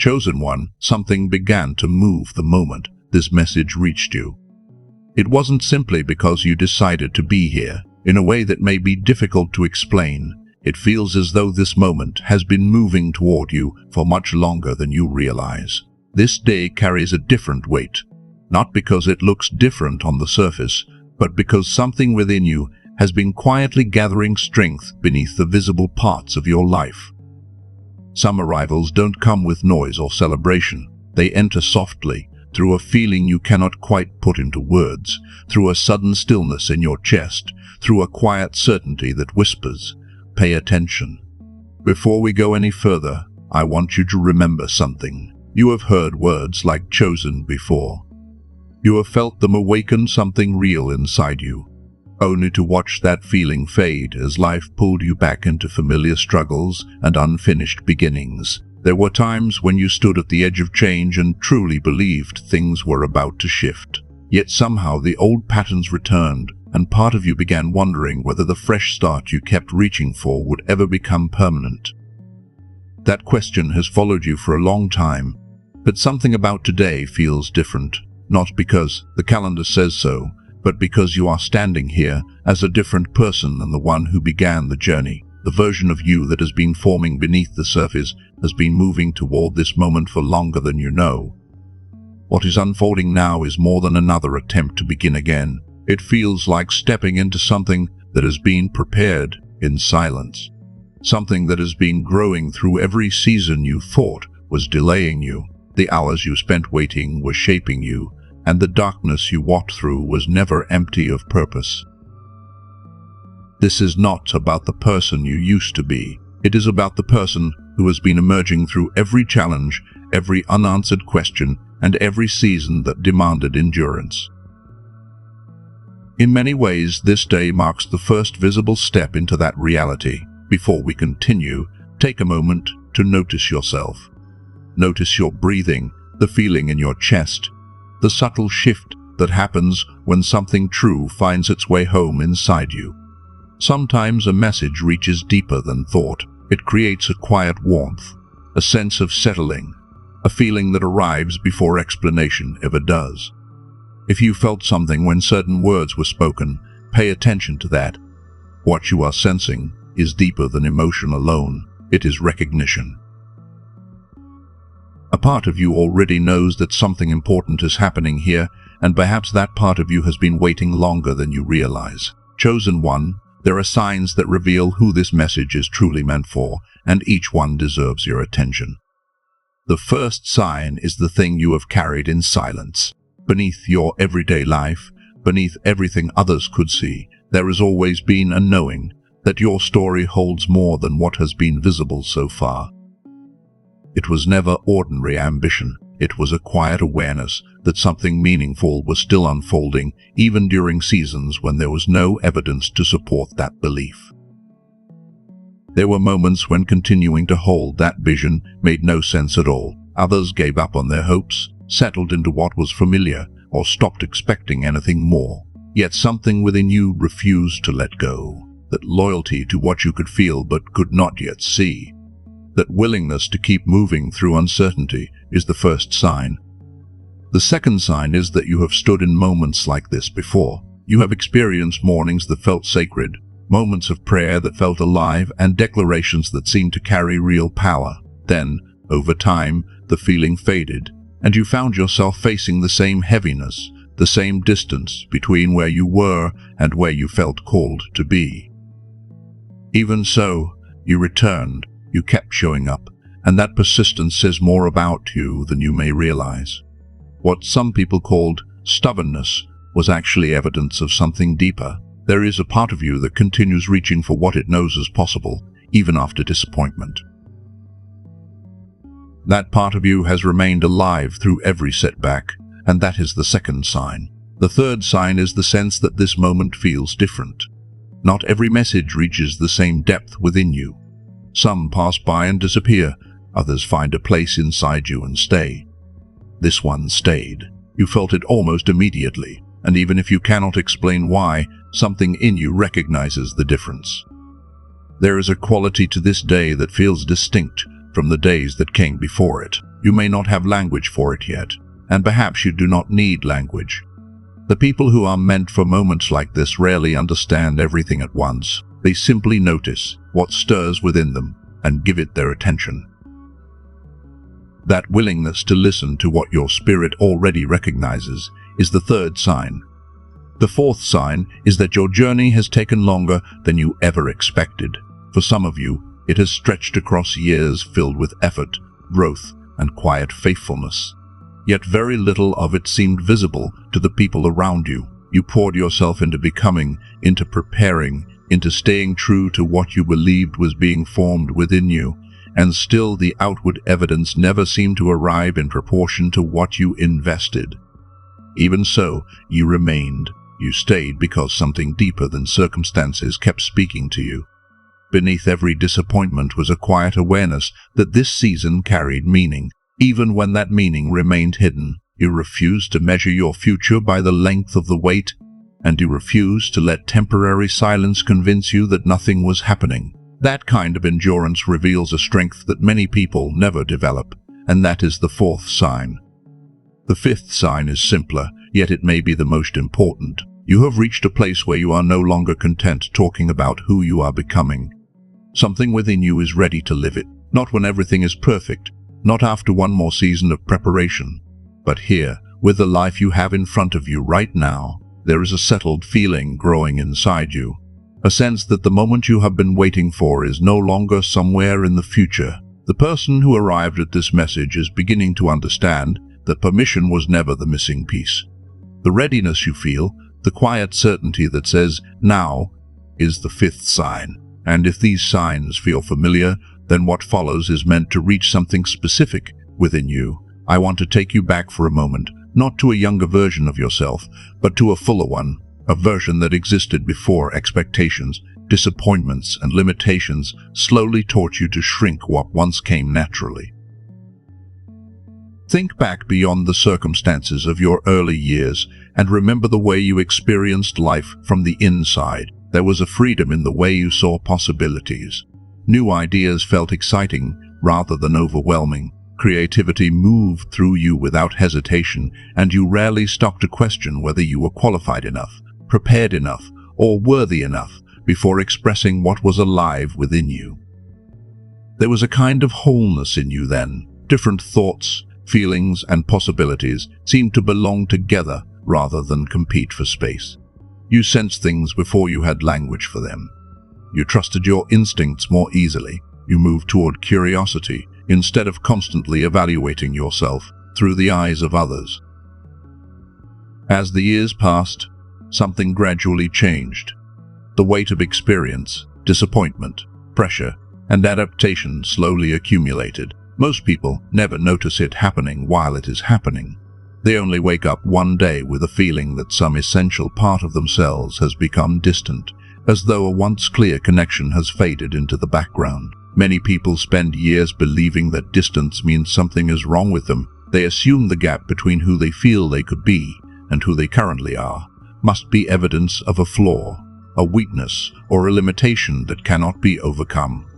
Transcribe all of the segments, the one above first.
Chosen One, something began to move the moment this message reached you. It wasn't simply because you decided to be here. In a way that may be difficult to explain, it feels as though this moment has been moving toward you for much longer than you realize. This day carries a different weight, not because it looks different on the surface, but because something within you has been quietly gathering strength beneath the visible parts of your life. Some arrivals don't come with noise or celebration. They enter softly, through a feeling you cannot quite put into words, through a sudden stillness in your chest, through a quiet certainty that whispers, "Pay attention." Before we go any further, I want you to remember something. You have heard words like chosen before. You have felt them awaken something real inside you, only to watch that feeling fade as life pulled you back into familiar struggles and unfinished beginnings. There were times when you stood at the edge of change and truly believed things were about to shift. Yet somehow the old patterns returned, and part of you began wondering whether the fresh start you kept reaching for would ever become permanent. That question has followed you for a long time, but something about today feels different, not because the calendar says so, but because you are standing here as a different person than the one who began the journey. The version of you that has been forming beneath the surface has been moving toward this moment for longer than you know. What is unfolding now is more than another attempt to begin again. It feels like stepping into something that has been prepared in silence. Something that has been growing through every season you thought was delaying you. The hours you spent waiting were shaping you, and the darkness you walked through was never empty of purpose. This is not about the person you used to be. It is about the person who has been emerging through every challenge, every unanswered question, and every season that demanded endurance. In many ways, this day marks the first visible step into that reality. Before we continue, take a moment to notice yourself. Notice your breathing, the feeling in your chest, the subtle shift that happens when something true finds its way home inside you. Sometimes a message reaches deeper than thought. It creates a quiet warmth, a sense of settling, a feeling that arrives before explanation ever does. If you felt something when certain words were spoken, pay attention to that. What you are sensing is deeper than emotion alone. It is recognition. A part of you already knows that something important is happening here, and perhaps that part of you has been waiting longer than you realize. Chosen One, there are signs that reveal who this message is truly meant for, and each one deserves your attention. The first sign is the thing you have carried in silence. Beneath your everyday life, beneath everything others could see, there has always been a knowing that your story holds more than what has been visible so far. It was never ordinary ambition. It was a quiet awareness that something meaningful was still unfolding, even during seasons when there was no evidence to support that belief. There were moments when continuing to hold that vision made no sense at all. Others gave up on their hopes, settled into what was familiar, or stopped expecting anything more. Yet something within you refused to let go. That loyalty to what you could feel but could not yet see. That willingness to keep moving through uncertainty is the first sign. The second sign is that you have stood in moments like this before. You have experienced mornings that felt sacred, moments of prayer that felt alive, and declarations that seemed to carry real power. Then, over time, the feeling faded, and you found yourself facing the same heaviness, the same distance between where you were and where you felt called to be. Even so, you returned. You kept showing up, and that persistence says more about you than you may realize. What some people called stubbornness was actually evidence of something deeper. There is a part of you that continues reaching for what it knows is possible, even after disappointment. That part of you has remained alive through every setback, and that is the second sign. The third sign is the sense that this moment feels different. Not every message reaches the same depth within you. Some pass by and disappear, others find a place inside you and stay. This one stayed. You felt it almost immediately, and even if you cannot explain why, something in you recognizes the difference. There is a quality to this day that feels distinct from the days that came before it. You may not have language for it yet, and perhaps you do not need language. The people who are meant for moments like this rarely understand everything at once. They simply notice what stirs within them and give it their attention. That willingness to listen to what your spirit already recognizes is the third sign. The fourth sign is that your journey has taken longer than you ever expected. For some of you, it has stretched across years filled with effort, growth, and quiet faithfulness. Yet very little of it seemed visible to the people around you. You poured yourself into becoming, into preparing, into staying true to what you believed was being formed within you, and still the outward evidence never seemed to arrive in proportion to what you invested. Even so, you remained. You stayed because something deeper than circumstances kept speaking to you. Beneath every disappointment was a quiet awareness that this season carried meaning. Even when that meaning remained hidden, you refused to measure your future by the length of the wait, and you refused to let temporary silence convince you that nothing was happening. That kind of endurance reveals a strength that many people never develop, and that is the fourth sign. The fifth sign is simpler, yet it may be the most important. You have reached a place where you are no longer content talking about who you are becoming. Something within you is ready to live it, not when everything is perfect, not after one more season of preparation, but here, with the life you have in front of you right now. There is a settled feeling growing inside you, a sense that the moment you have been waiting for is no longer somewhere in the future. The person who arrived at this message is beginning to understand that permission was never the missing piece. The readiness you feel, the quiet certainty that says, now, is the fifth sign. And if these signs feel familiar, then what follows is meant to reach something specific within you. I want to take you back for a moment, not to a younger version of yourself, but to a fuller one, a version that existed before expectations, disappointments, and limitations slowly taught you to shrink what once came naturally. Think back beyond the circumstances of your early years and remember the way you experienced life from the inside. There was a freedom in the way you saw possibilities. New ideas felt exciting rather than overwhelming. Creativity moved through you without hesitation, and you rarely stopped to question whether you were qualified enough, prepared enough, or worthy enough before expressing what was alive within you. There was a kind of wholeness in you then. Different thoughts, feelings, and possibilities seemed to belong together rather than compete for space. You sensed things before you had language for them. You trusted your instincts more easily. You moved toward curiosity instead of constantly evaluating yourself through the eyes of others. As the years passed, something gradually changed. The weight of experience, disappointment, pressure, and adaptation slowly accumulated. Most people never notice it happening while it is happening. They only wake up one day with a feeling that some essential part of themselves has become distant, as though a once clear connection has faded into the background. Many people spend years believing that distance means something is wrong with them. They assume the gap between who they feel they could be and who they currently are must be evidence of a flaw, a weakness, or a limitation that cannot be overcome.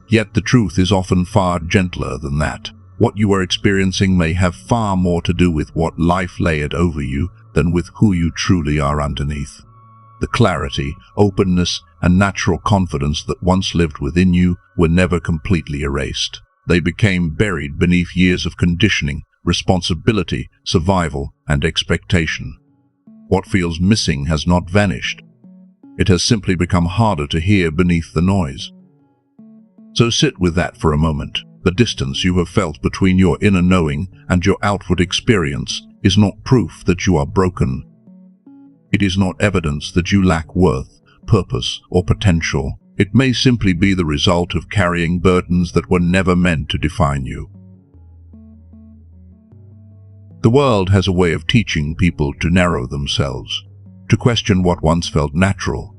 Yet the truth is often far gentler than that. What you are experiencing may have far more to do with what life layered over you than with who you truly are underneath. The clarity, openness, and natural confidence that once lived within you were never completely erased. They became buried beneath years of conditioning, responsibility, survival, and expectation. What feels missing has not vanished. It has simply become harder to hear beneath the noise. So sit with that for a moment. The distance you have felt between your inner knowing and your outward experience is not proof that you are broken. It is not evidence that you lack worth, purpose, or potential. It may simply be the result of carrying burdens that were never meant to define you. The world has a way of teaching people to narrow themselves, to question what once felt natural,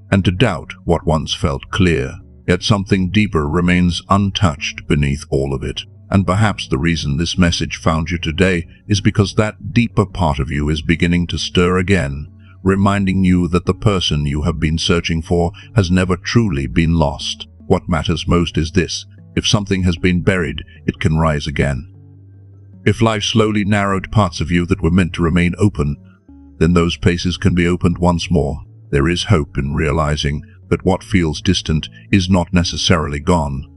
and to doubt what once felt clear. Yet something deeper remains untouched beneath all of it. And perhaps the reason this message found you today is because that deeper part of you is beginning to stir again, reminding you that the person you have been searching for has never truly been lost. What matters most is this: if something has been buried, it can rise again. If life slowly narrowed parts of you that were meant to remain open, then those places can be opened once more. There is hope in realizing that what feels distant is not necessarily gone.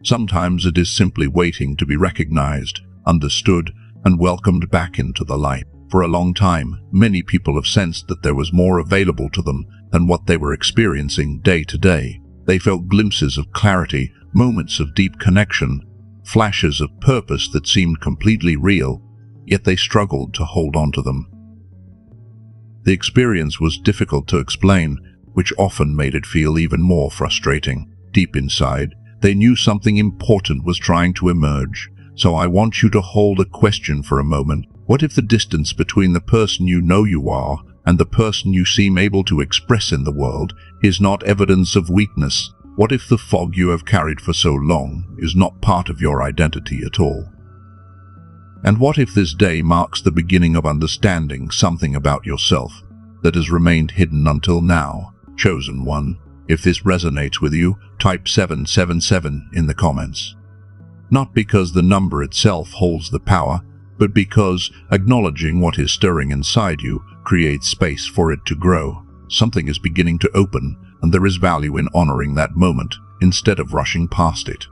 Sometimes it is simply waiting to be recognized, understood, and welcomed back into the light. For a long time, many people have sensed that there was more available to them than what they were experiencing day to day. They felt glimpses of clarity, moments of deep connection, flashes of purpose that seemed completely real, yet they struggled to hold on to them. The experience was difficult to explain, which often made it feel even more frustrating. Deep inside, they knew something important was trying to emerge. So I want you to hold a question for a moment. What if the distance between the person you know you are and the person you seem able to express in the world is not evidence of weakness? What if the fog you have carried for so long is not part of your identity at all? And what if this day marks the beginning of understanding something about yourself that has remained hidden until now? Chosen one, if this resonates with you, type 777 in the comments. Not because the number itself holds the power, but because acknowledging what is stirring inside you creates space for it to grow. Something is beginning to open, and there is value in honoring that moment instead of rushing past it.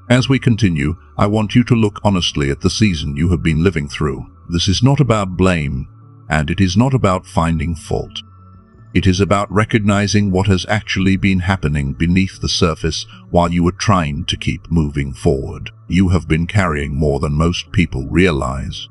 As we continue, I want you to look honestly at the season you have been living through. This is not about blame, and it is not about finding fault. It is about recognizing what has actually been happening beneath the surface while you were trying to keep moving forward. You have been carrying more than most people realize.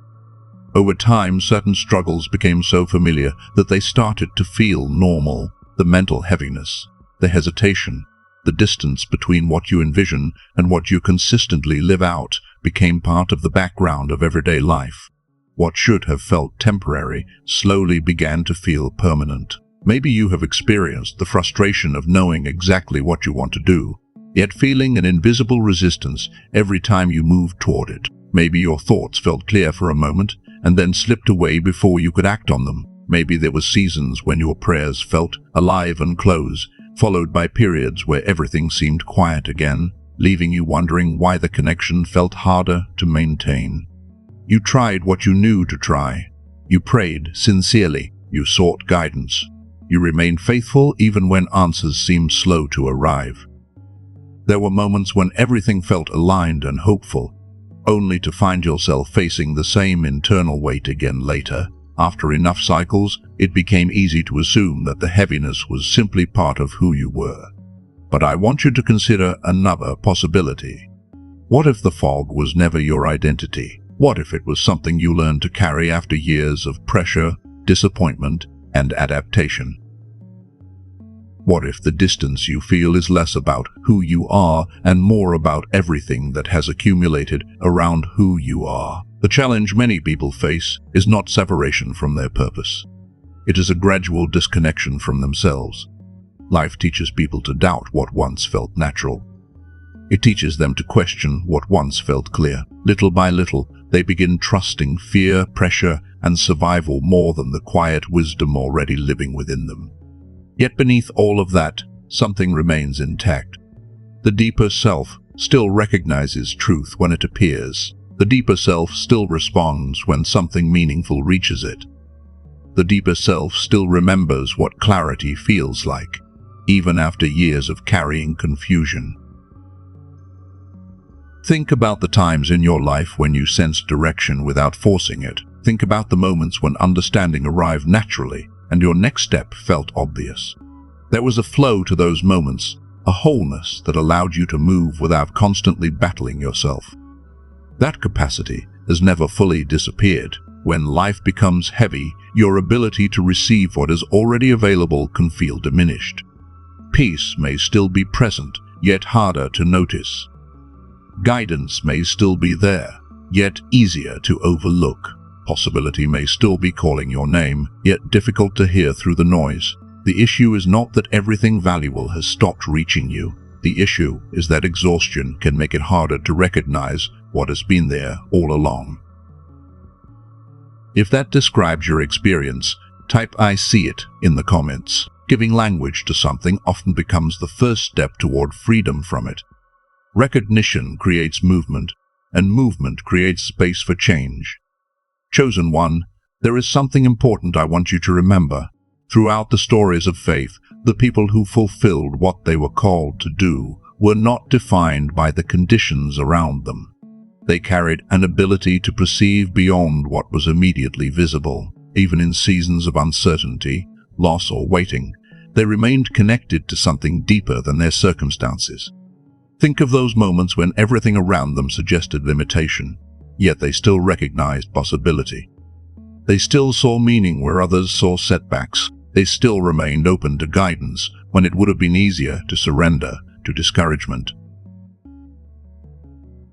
Over time, certain struggles became so familiar that they started to feel normal. The mental heaviness, the hesitation, the distance between what you envision and what you consistently live out became part of the background of everyday life. What should have felt temporary slowly began to feel permanent. Maybe you have experienced the frustration of knowing exactly what you want to do, yet feeling an invisible resistance every time you move toward it. Maybe your thoughts felt clear for a moment and then slipped away before you could act on them. Maybe there were seasons when your prayers felt alive and close, followed by periods where everything seemed quiet again, leaving you wondering why the connection felt harder to maintain. You tried what you knew to try. You prayed sincerely. You sought guidance. You remained faithful even when answers seemed slow to arrive. There were moments when everything felt aligned and hopeful, only to find yourself facing the same internal weight again later. After enough cycles, it became easy to assume that the heaviness was simply part of who you were. But I want you to consider another possibility. What if the fog was never your identity? What if it was something you learned to carry after years of pressure, disappointment, and adaptation? What if the distance you feel is less about who you are and more about everything that has accumulated around who you are? The challenge many people face is not separation from their purpose. It is a gradual disconnection from themselves. Life teaches people to doubt what once felt natural. It teaches them to question what once felt clear. Little by little, they begin trusting fear, pressure, and survival more than the quiet wisdom already living within them. Yet beneath all of that, something remains intact. The deeper self still recognizes truth when it appears. The deeper self still responds when something meaningful reaches it. The deeper self still remembers what clarity feels like, even after years of carrying confusion. Think about the times in your life when you sensed direction without forcing it. Think about the moments when understanding arrived naturally and your next step felt obvious. There was a flow to those moments, a wholeness that allowed you to move without constantly battling yourself. That capacity has never fully disappeared. When life becomes heavy, your ability to receive what is already available can feel diminished. Peace may still be present, yet harder to notice. Guidance may still be there, yet easier to overlook. Possibility may still be calling your name, yet difficult to hear through the noise. The issue is not that everything valuable has stopped reaching you. The issue is that exhaustion can make it harder to recognize what has been there all along. If that describes your experience, type "I see it" in the comments. Giving language to something often becomes the first step toward freedom from it. Recognition creates movement, and movement creates space for change. Chosen one, there is something important I want you to remember. Throughout the stories of faith, the people who fulfilled what they were called to do were not defined by the conditions around them. They carried an ability to perceive beyond what was immediately visible. Even in seasons of uncertainty, loss, or waiting, they remained connected to something deeper than their circumstances. Think of those moments when everything around them suggested limitation, yet they still recognized possibility. They still saw meaning where others saw setbacks. They still remained open to guidance when it would have been easier to surrender to discouragement.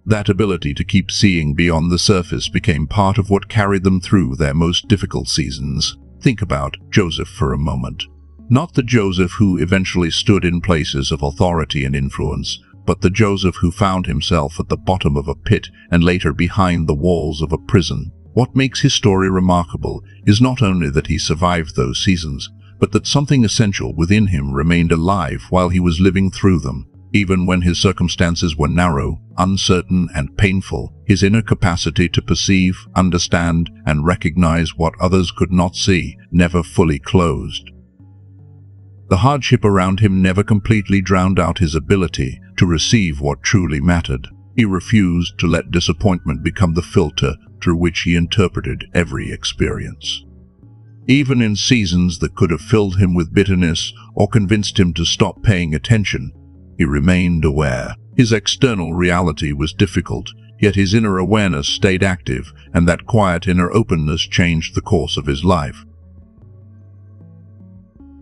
That ability to keep seeing beyond the surface became part of what carried them through their most difficult seasons. Think about Joseph for a moment. Not the Joseph who eventually stood in places of authority and influence, but the Joseph who found himself at the bottom of a pit and later behind the walls of a prison. What makes his story remarkable is not only that he survived those seasons, but that something essential within him remained alive while he was living through them. Even when his circumstances were narrow, uncertain, and painful, his inner capacity to perceive, understand, and recognize what others could not see never fully closed. The hardship around him never completely drowned out his ability to receive what truly mattered. He refused to let disappointment become the filter through which he interpreted every experience. Even in seasons that could have filled him with bitterness or convinced him to stop paying attention, he remained aware. His external reality was difficult, yet his inner awareness stayed active, and that quiet inner openness changed the course of his life.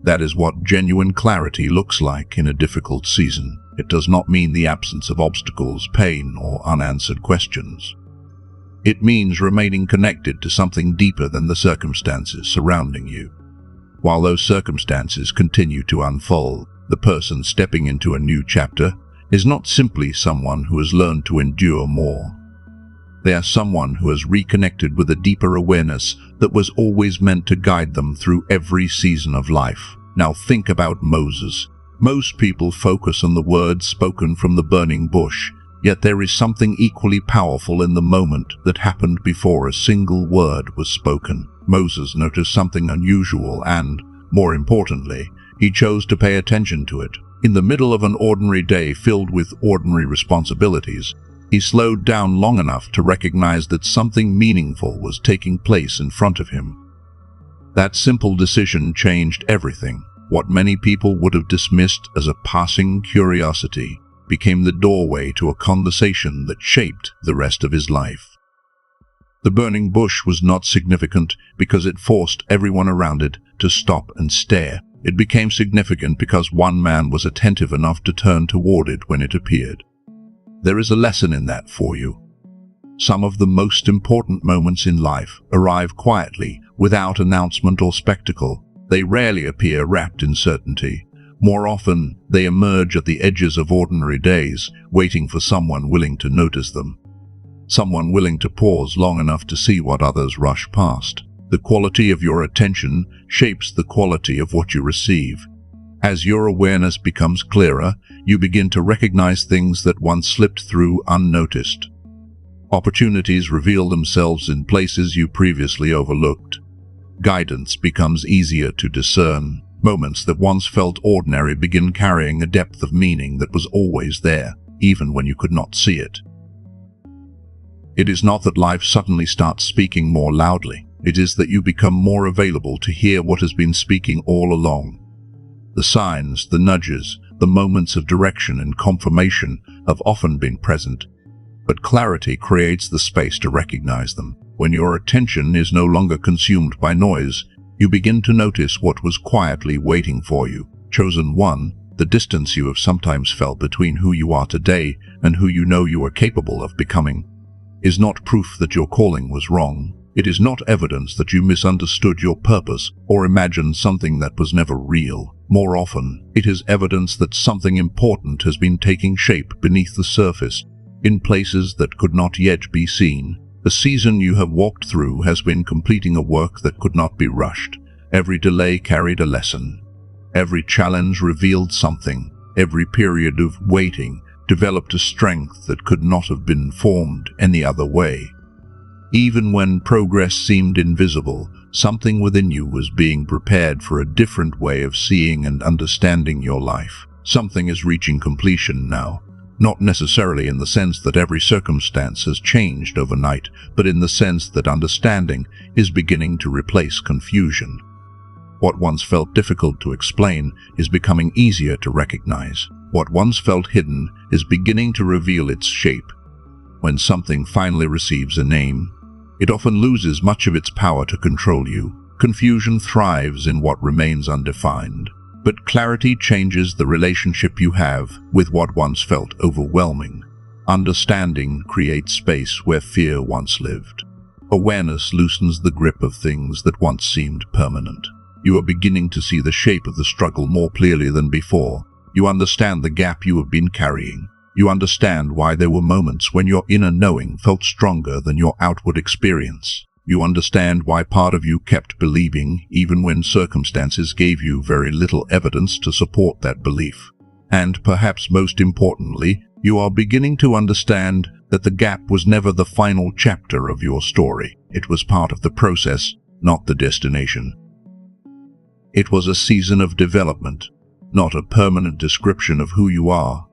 That is what genuine clarity looks like in a difficult season. It does not mean the absence of obstacles, pain, or unanswered questions. It means remaining connected to something deeper than the circumstances surrounding you. While those circumstances continue to unfold, the person stepping into a new chapter is not simply someone who has learned to endure more. They are someone who has reconnected with a deeper awareness that was always meant to guide them through every season of life. Now think about Moses. Most people focus on the words spoken from the burning bush, yet there is something equally powerful in the moment that happened before a single word was spoken. Moses noticed something unusual and, more importantly, he chose to pay attention to it. In the middle of an ordinary day filled with ordinary responsibilities, he slowed down long enough to recognize that something meaningful was taking place in front of him. That simple decision changed everything. What many people would have dismissed as a passing curiosity became the doorway to a conversation that shaped the rest of his life. The burning bush was not significant because it forced everyone around it to stop and stare. It became significant because one man was attentive enough to turn toward it when it appeared. There is a lesson in that for you. Some of the most important moments in life arrive quietly, without announcement or spectacle. They rarely appear wrapped in certainty. More often, they emerge at the edges of ordinary days, waiting for someone willing to notice them. Someone willing to pause long enough to see what others rush past. The quality of your attention shapes the quality of what you receive. As your awareness becomes clearer, you begin to recognize things that once slipped through unnoticed. Opportunities reveal themselves in places you previously overlooked. Guidance becomes easier to discern. Moments that once felt ordinary begin carrying a depth of meaning that was always there, even when you could not see it. It is not that life suddenly starts speaking more loudly. It is that you become more available to hear what has been speaking all along. The signs, the nudges, the moments of direction and confirmation have often been present, but clarity creates the space to recognize them. When your attention is no longer consumed by noise, you begin to notice what was quietly waiting for you. Chosen one, the distance you have sometimes felt between who you are today and who you know you are capable of becoming, is not proof that your calling was wrong. It is not evidence that you misunderstood your purpose or imagined something that was never real. More often, it is evidence that something important has been taking shape beneath the surface, in places that could not yet be seen. The season you have walked through has been completing a work that could not be rushed. Every delay carried a lesson. Every challenge revealed something. Every period of waiting developed a strength that could not have been formed any other way. Even when progress seemed invisible, something within you was being prepared for a different way of seeing and understanding your life. Something is reaching completion now, not necessarily in the sense that every circumstance has changed overnight, but in the sense that understanding is beginning to replace confusion. What once felt difficult to explain is becoming easier to recognize. What once felt hidden is beginning to reveal its shape. When something finally receives a name, it often loses much of its power to control you. Confusion thrives in what remains undefined, but clarity changes the relationship you have with what once felt overwhelming. Understanding creates space where fear once lived. Awareness loosens the grip of things that once seemed permanent. You are beginning to see the shape of the struggle more clearly than before. You understand the gap you have been carrying. You understand why there were moments when your inner knowing felt stronger than your outward experience. You understand why part of you kept believing even when circumstances gave you very little evidence to support that belief. And perhaps most importantly, you are beginning to understand that the gap was never the final chapter of your story. It was part of the process, not the destination. It was a season of development, not a permanent description of who you are.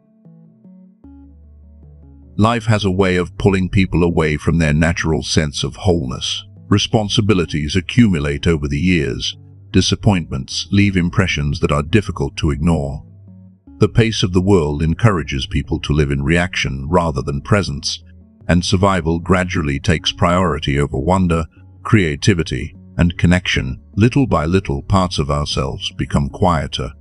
Life has a way of pulling people away from their natural sense of wholeness. Responsibilities accumulate over the years. Disappointments leave impressions that are difficult to ignore. The pace of the world encourages people to live in reaction rather than presence, and survival gradually takes priority over wonder, creativity, and connection. Little by little, parts of ourselves become quieter.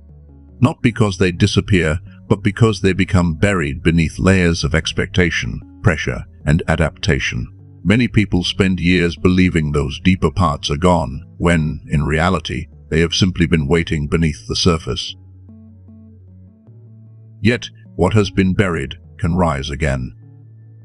Not because they disappear, but because they become buried beneath layers of expectation, pressure, and adaptation. Many people spend years believing those deeper parts are gone, when, in reality, they have simply been waiting beneath the surface. Yet, what has been buried can rise again.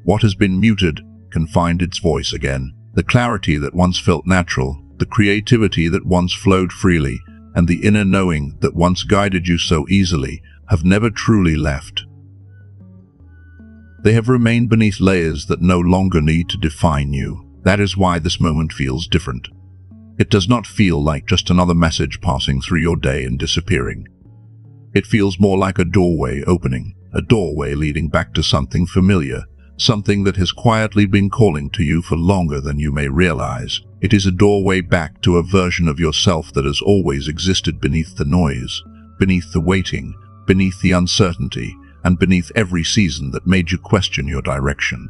What has been muted can find its voice again. The clarity that once felt natural, the creativity that once flowed freely, and the inner knowing that once guided you so easily have never truly left. They have remained beneath layers that no longer need to define you. That is why this moment feels different. It does not feel like just another message passing through your day and disappearing. It feels more like a doorway opening, a doorway leading back to something familiar, something that has quietly been calling to you for longer than you may realize. It is a doorway back to a version of yourself that has always existed beneath the noise, beneath the waiting, beneath the uncertainty, and beneath every season that made you question your direction.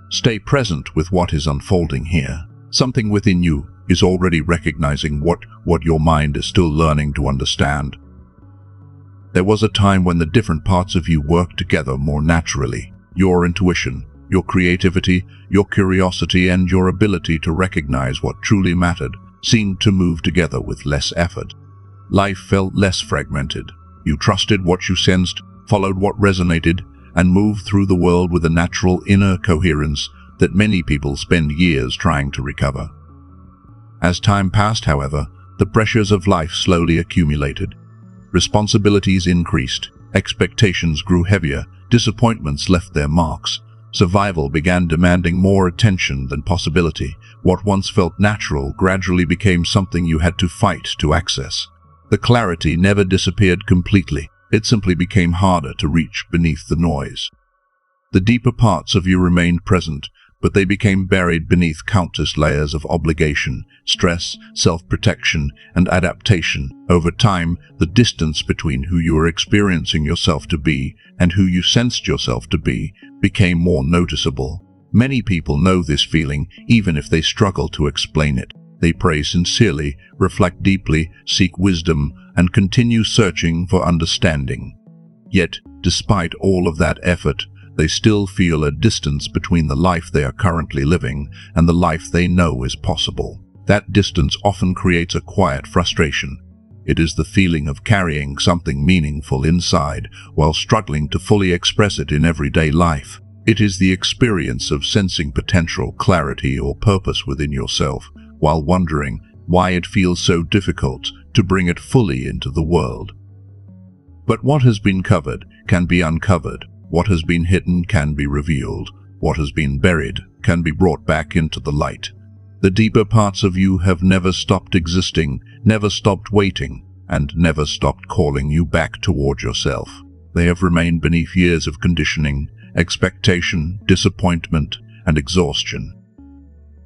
Stay present with what is unfolding here. Something within you is already recognizing what your mind is still learning to understand. There was a time when the different parts of you worked together more naturally. Your intuition, your creativity, your curiosity, and your ability to recognize what truly mattered seemed to move together with less effort. Life felt less fragmented. You trusted what you sensed, followed what resonated, and moved through the world with a natural inner coherence that many people spend years trying to recover. As time passed, however, the pressures of life slowly accumulated. Responsibilities increased, expectations grew heavier, disappointments left their marks. Survival began demanding more attention than possibility. What once felt natural gradually became something you had to fight to access. The clarity never disappeared completely. It simply became harder to reach beneath the noise. The deeper parts of you remained present, but they became buried beneath countless layers of obligation, stress, self-protection, and adaptation. Over time, the distance between who you were experiencing yourself to be and who you sensed yourself to be became more noticeable. Many people know this feeling, even if they struggle to explain it. They pray sincerely, reflect deeply, seek wisdom, and continue searching for understanding. Yet, despite all of that effort, they still feel a distance between the life they are currently living and the life they know is possible. That distance often creates a quiet frustration. It is the feeling of carrying something meaningful inside while struggling to fully express it in everyday life. It is the experience of sensing potential, clarity, or purpose within yourself, while wondering why it feels so difficult to bring it fully into the world. But what has been covered can be uncovered. What has been hidden can be revealed. What has been buried can be brought back into the light. The deeper parts of you have never stopped existing, never stopped waiting, and never stopped calling you back toward yourself. They have remained beneath years of conditioning, expectation, disappointment, and exhaustion.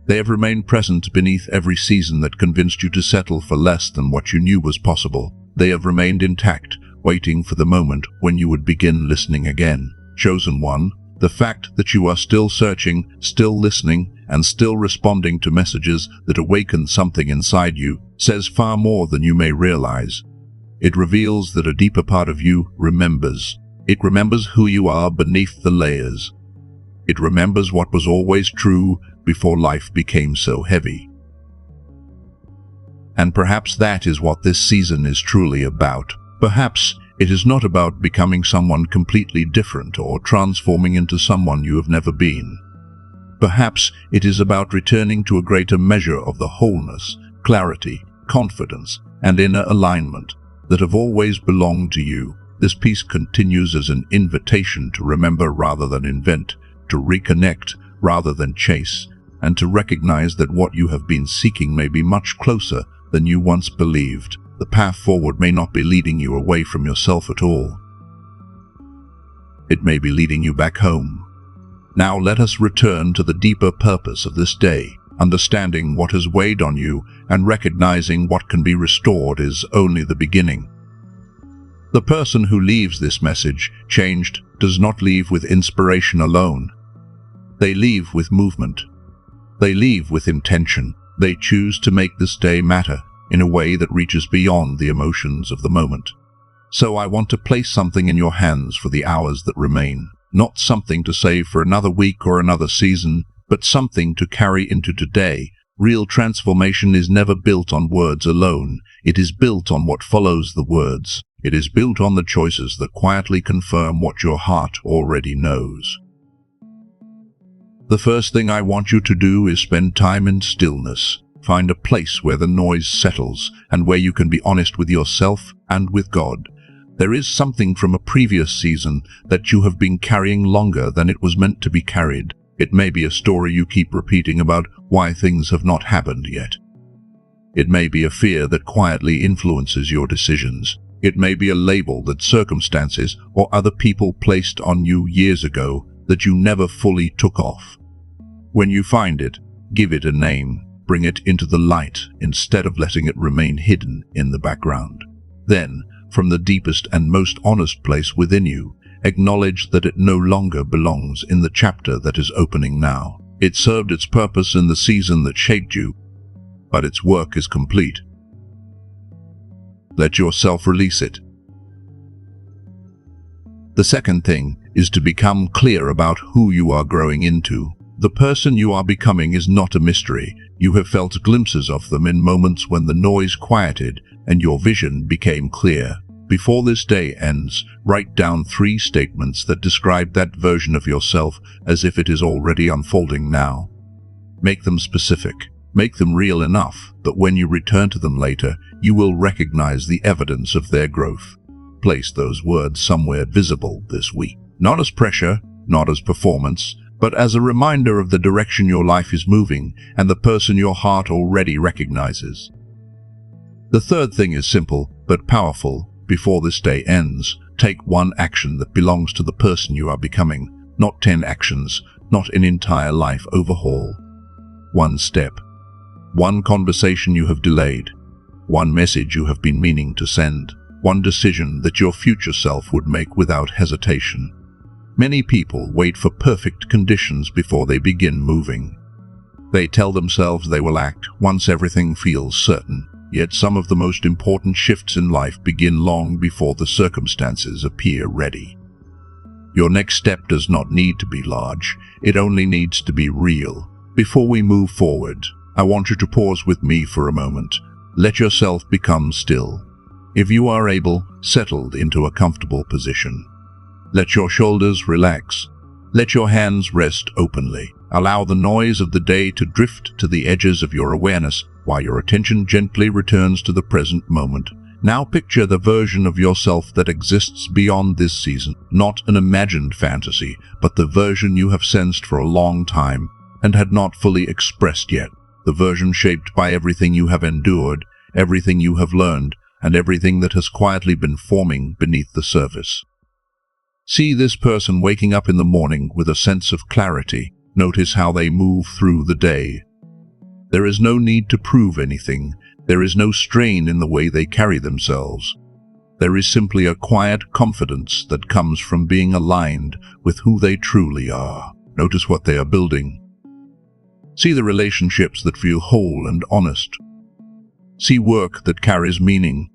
They have remained present beneath every season that convinced you to settle for less than what you knew was possible. They have remained intact, waiting for the moment when you would begin listening again. Chosen one, the fact that you are still searching, still listening, and still responding to messages that awaken something inside you says far more than you may realize. It reveals that a deeper part of you remembers. It remembers who you are beneath the layers. It remembers what was always true before life became so heavy. And perhaps that is what this season is truly about. Perhaps it is not about becoming someone completely different or transforming into someone you have never been. Perhaps it is about returning to a greater measure of the wholeness, clarity, confidence, and inner alignment that have always belonged to you. This piece continues as an invitation to remember rather than invent, to reconnect rather than chase, and to recognize that what you have been seeking may be much closer than you once believed. The path forward may not be leading you away from yourself at all. It may be leading you back home. Now let us return to the deeper purpose of this day. Understanding what has weighed on you and recognizing what can be restored is only the beginning. The person who leaves this message changed does not leave with inspiration alone. They leave with movement. They leave with intention. They choose to make this day matter in a way that reaches beyond the emotions of the moment. So I want to place something in your hands for the hours that remain. Not something to save for another week or another season, but something to carry into today. Real transformation is never built on words alone. It is built on what follows the words. It is built on the choices that quietly confirm what your heart already knows. The first thing I want you to do is spend time in stillness. Find a place where the noise settles and where you can be honest with yourself and with God. There is something from a previous season that you have been carrying longer than it was meant to be carried. It may be a story you keep repeating about why things have not happened yet. It may be a fear that quietly influences your decisions. It may be a label that circumstances or other people placed on you years ago that you never fully took off. When you find it, give it a name. Bring it into the light instead of letting it remain hidden in the background. Then, from the deepest and most honest place within you, acknowledge that it no longer belongs in the chapter that is opening now. It served its purpose in the season that shaped you, but its work is complete. Let yourself release it. The second thing is to become clear about who you are growing into. The person you are becoming is not a mystery. You have felt glimpses of them in moments when the noise quieted and your vision became clear. Before this day ends, write down 3 statements that describe that version of yourself as if it is already unfolding now. Make them specific. Make them real enough that when you return to them later, you will recognize the evidence of their growth. Place those words somewhere visible this week. Not as pressure, not as performance, but as a reminder of the direction your life is moving and the person your heart already recognizes. The third thing is simple but powerful. Before this day ends, take one action that belongs to the person you are becoming, not 10 actions, not an entire life overhaul. One step, one conversation you have delayed, one message you have been meaning to send, one decision that your future self would make without hesitation. Many people wait for perfect conditions before they begin moving. They tell themselves they will act once everything feels certain. Yet some of the most important shifts in life begin long before the circumstances appear ready. Your next step does not need to be large, it only needs to be real. Before we move forward, I want you to pause with me for a moment. Let yourself become still. If you are able, settled into a comfortable position. Let your shoulders relax. Let your hands rest openly. Allow the noise of the day to drift to the edges of your awareness while your attention gently returns to the present moment. Now picture the version of yourself that exists beyond this season, not an imagined fantasy, but the version you have sensed for a long time and had not fully expressed yet. The version shaped by everything you have endured, everything you have learned, and everything that has quietly been forming beneath the surface. See this person waking up in the morning with a sense of clarity. Notice how they move through the day. There is no need to prove anything. There is no strain in the way they carry themselves. There is simply a quiet confidence that comes from being aligned with who they truly are. Notice what they are building. See the relationships that feel whole and honest. See work that carries meaning.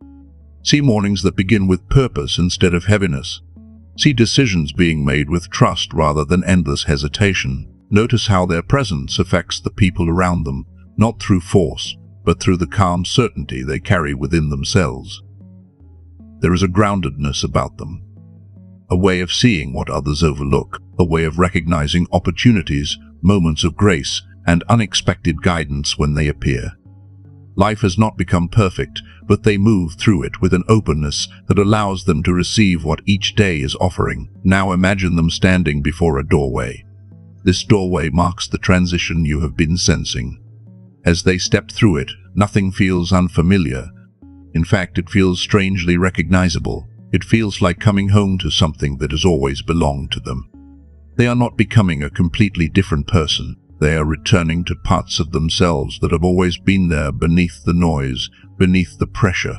See mornings that begin with purpose instead of heaviness. See decisions being made with trust rather than endless hesitation. Notice how their presence affects the people around them, not through force, but through the calm certainty they carry within themselves. There is a groundedness about them, a way of seeing what others overlook, a way of recognizing opportunities, moments of grace, and unexpected guidance when they appear. Life has not become perfect, but they move through it with an openness that allows them to receive what each day is offering. Now imagine them standing before a doorway. This doorway marks the transition you have been sensing. As they step through it, nothing feels unfamiliar. In fact, it feels strangely recognizable. It feels like coming home to something that has always belonged to them. They are not becoming a completely different person. They are returning to parts of themselves that have always been there beneath the noise, beneath the pressure,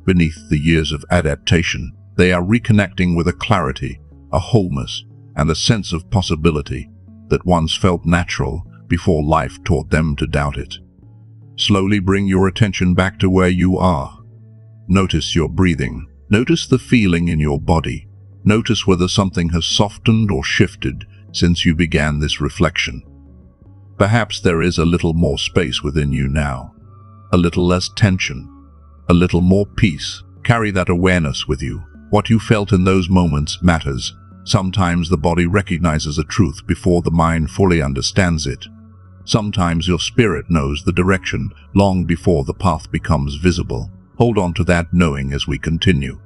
beneath the years of adaptation. They are reconnecting with a clarity, a wholeness, and a sense of possibility that once felt natural before life taught them to doubt it. Slowly bring your attention back to where you are. Notice your breathing. Notice the feeling in your body. Notice whether something has softened or shifted since you began this reflection. Perhaps there is a little more space within you now, a little less tension, a little more peace. Carry that awareness with you. What you felt in those moments matters. Sometimes the body recognizes a truth before the mind fully understands it. Sometimes your spirit knows the direction long before the path becomes visible. Hold on to that knowing as we continue.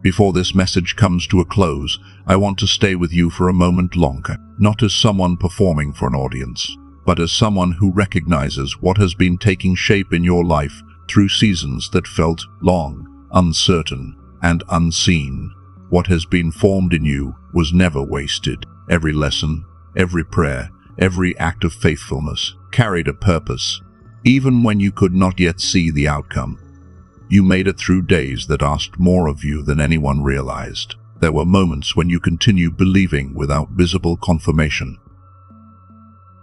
Before this message comes to a close, I want to stay with you for a moment longer, not as someone performing for an audience, but as someone who recognizes what has been taking shape in your life through seasons that felt long, uncertain, and unseen. What has been formed in you was never wasted. Every lesson, every prayer, every act of faithfulness carried a purpose, even when you could not yet see the outcome. You made it through days that asked more of you than anyone realized. There were moments when you continued believing without visible confirmation.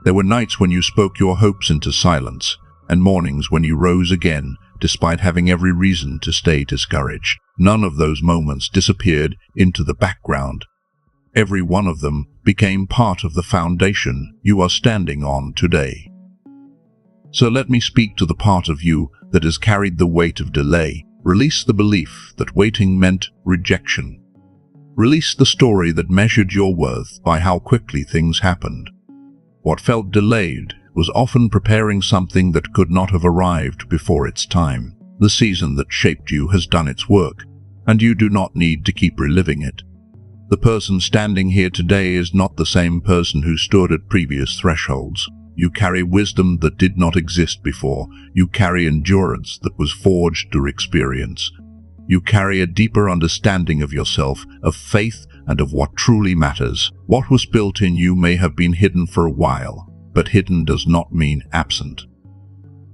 There were nights when you spoke your hopes into silence, and mornings when you rose again, despite having every reason to stay discouraged. None of those moments disappeared into the background. Every one of them became part of the foundation you are standing on today. So let me speak to the part of you that has carried the weight of delay. Release the belief that waiting meant rejection. Release the story that measured your worth by how quickly things happened. What felt delayed was often preparing something that could not have arrived before its time. The season that shaped you has done its work, and you do not need to keep reliving it. The person standing here today is not the same person who stood at previous thresholds. You carry wisdom that did not exist before. You carry endurance that was forged through experience. You carry a deeper understanding of yourself, of faith, and of what truly matters. What was built in you may have been hidden for a while, but hidden does not mean absent.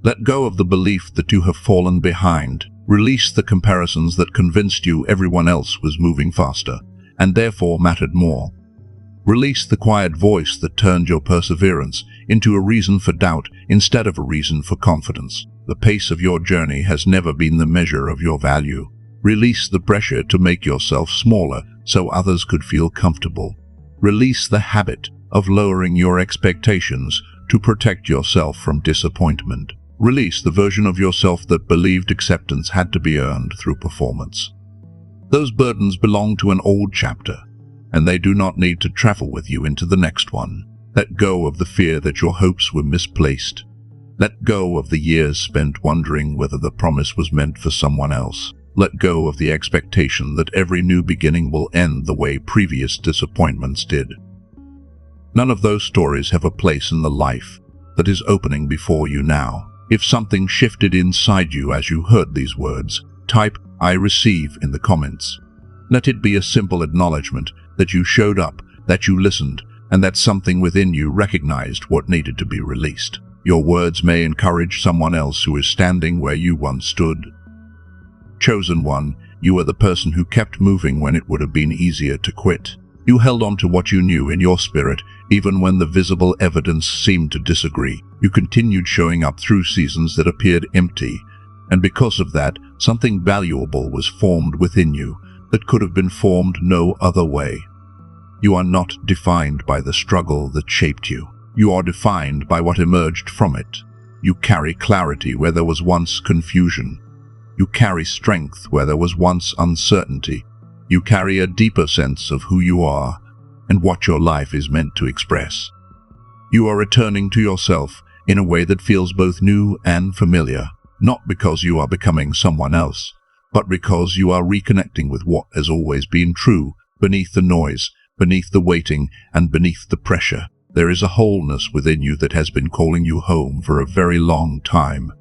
Let go of the belief that you have fallen behind. Release the comparisons that convinced you everyone else was moving faster, and therefore mattered more. Release the quiet voice that turned your perseverance into a reason for doubt instead of a reason for confidence. The pace of your journey has never been the measure of your value. Release the pressure to make yourself smaller so others could feel comfortable. Release the habit of lowering your expectations to protect yourself from disappointment. Release the version of yourself that believed acceptance had to be earned through performance. Those burdens belong to an old chapter, and they do not need to travel with you into the next one. Let go of the fear that your hopes were misplaced. Let go of the years spent wondering whether the promise was meant for someone else. Let go of the expectation that every new beginning will end the way previous disappointments did. None of those stories have a place in the life that is opening before you now. If something shifted inside you as you heard these words, type "I receive" in the comments. Let it be a simple acknowledgement that you showed up, that you listened, and that something within you recognized what needed to be released. Your words may encourage someone else who is standing where you once stood. Chosen one, you are the person who kept moving when it would have been easier to quit. You held on to what you knew in your spirit, even when the visible evidence seemed to disagree. You continued showing up through seasons that appeared empty, and because of that, something valuable was formed within you that could have been formed no other way. You are not defined by the struggle that shaped you. You are defined by what emerged from it. You carry clarity where there was once confusion. You carry strength where there was once uncertainty. You carry a deeper sense of who you are and what your life is meant to express. You are returning to yourself in a way that feels both new and familiar, not because you are becoming someone else, but because you are reconnecting with what has always been true. Beneath the noise, beneath the waiting, and beneath the pressure, there is a wholeness within you that has been calling you home for a very long time.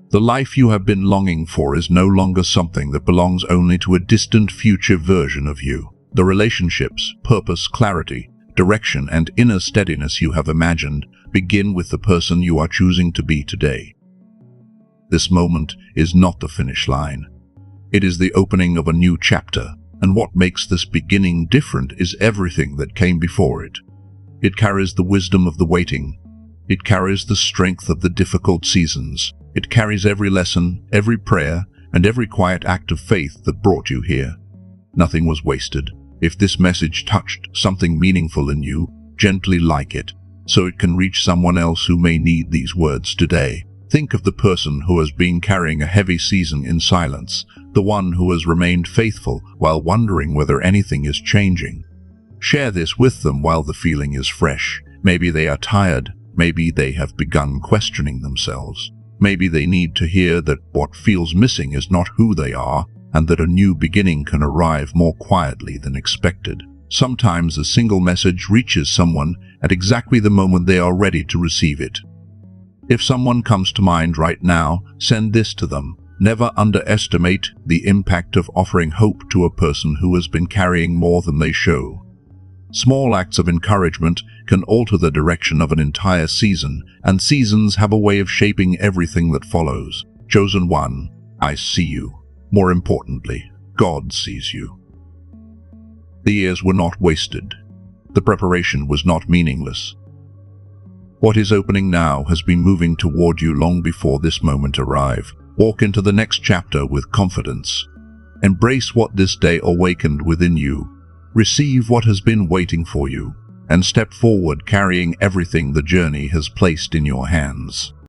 The life you have been longing for is no longer something that belongs only to a distant future version of you. The relationships, purpose, clarity, direction, and inner steadiness you have imagined begin with the person you are choosing to be today. This moment is not the finish line. It is the opening of a new chapter, and what makes this beginning different is everything that came before it. It carries the wisdom of the waiting. It carries the strength of the difficult seasons. It carries every lesson, every prayer, and every quiet act of faith that brought you here. Nothing was wasted. If this message touched something meaningful in you, gently like it, so it can reach someone else who may need these words today. Think of the person who has been carrying a heavy season in silence, the one who has remained faithful while wondering whether anything is changing. Share this with them while the feeling is fresh. Maybe they are tired. Maybe they have begun questioning themselves. Maybe they need to hear that what feels missing is not who they are, and that a new beginning can arrive more quietly than expected. Sometimes a single message reaches someone at exactly the moment they are ready to receive it. If someone comes to mind right now, send this to them. Never underestimate the impact of offering hope to a person who has been carrying more than they show. Small acts of encouragement can alter the direction of an entire season, and seasons have a way of shaping everything that follows. Chosen one, I see you. More importantly, God sees you. The years were not wasted. The preparation was not meaningless. What is opening now has been moving toward you long before this moment arrived. Walk into the next chapter with confidence. Embrace what this day awakened within you. Receive what has been waiting for you, and step forward carrying everything the journey has placed in your hands.